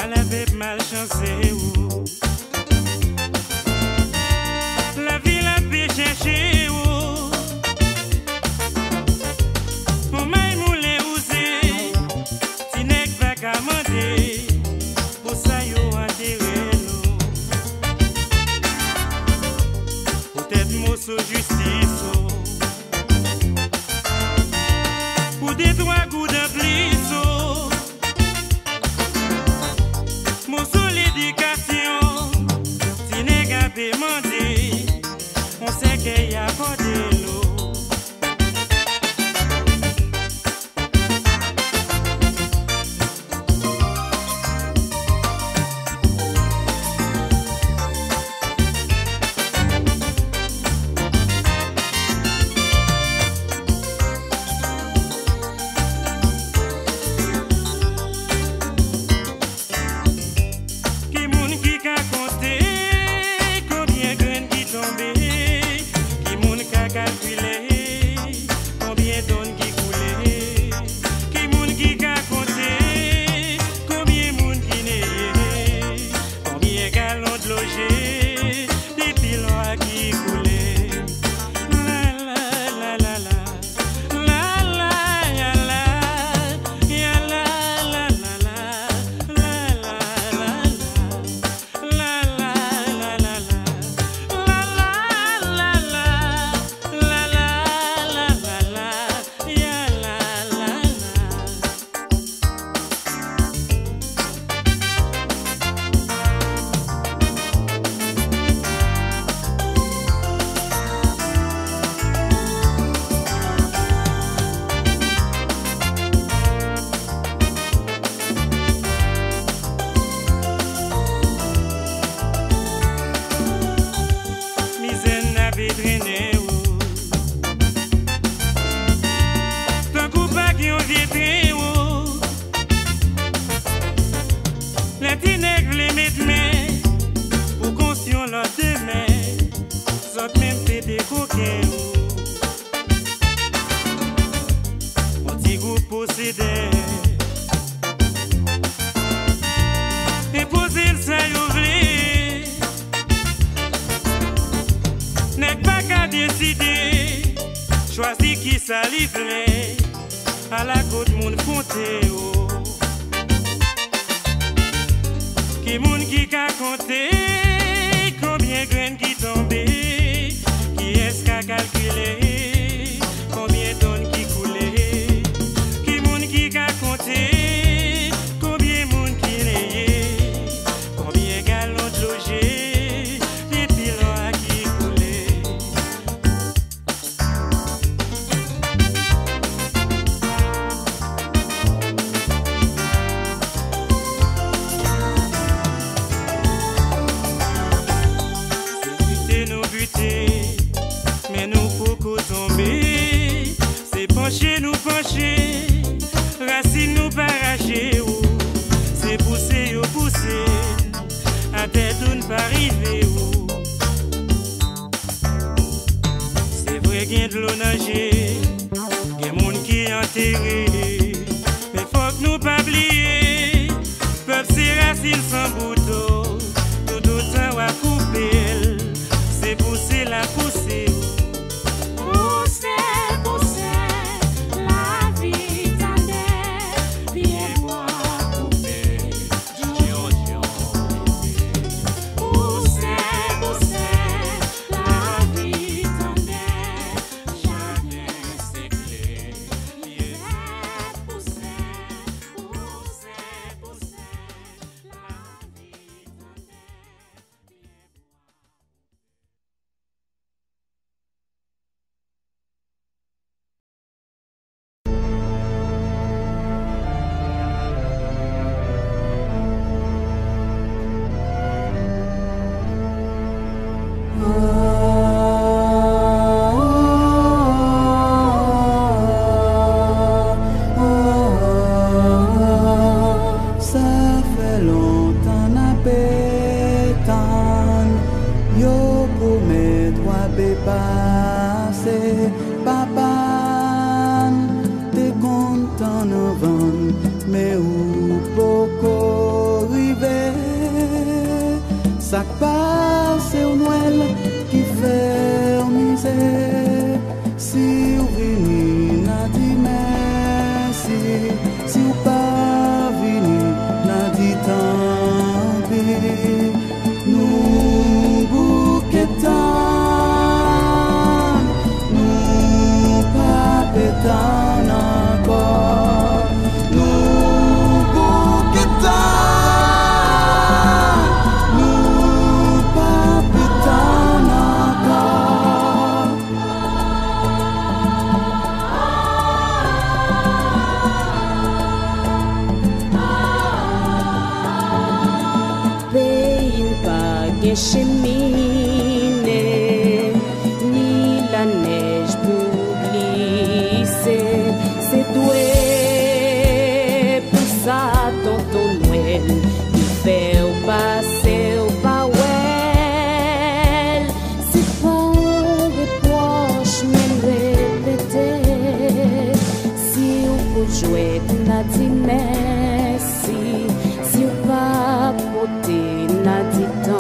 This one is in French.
la bête malchancée. La vie la paix chercher. Pour moi, moulin ousé, si n'est pas qu'à demander. Pour ça, yo enterré nous. Peut-être mot sous justice. Pour des droits goûts de plus. Mon sous l'éducation, si n'est qu'à demander. On sait qu'il y a pas de l'eau. Et poser le sail ouvré, n'est pas qu'à décider, choisir qui ça livrer, à la côte moun compter. Qui moun qui qu'a compté, combien graines qui tombé, qui est-ce qu'a calculé, combien tonnes qui coulé, qui moun qui qu'a compté, combien moun qui nayé, combien gallons de logé, des pilons qui coulé. Mais nous faut tomber, c'est pencher nous pencher, racines nous paracher, c'est pousser ou pousser, à tête ou ne pas arriver. C'est vrai qu'il y a de l'eau nager, il y a monde qui est enterré, mais faut que nous pas oublier, peuvent ces racines sans bouton, tout autant à couper, c'est pousser la pousser. cheminer, ni la neige pour glisser. C'est doué pour ça, tonton Noël, qui fait au passé au pawel. C'est pas des poches, même répéter. Si on peut jouer, n'a dit merci. Si on va porter, n'a dit tant.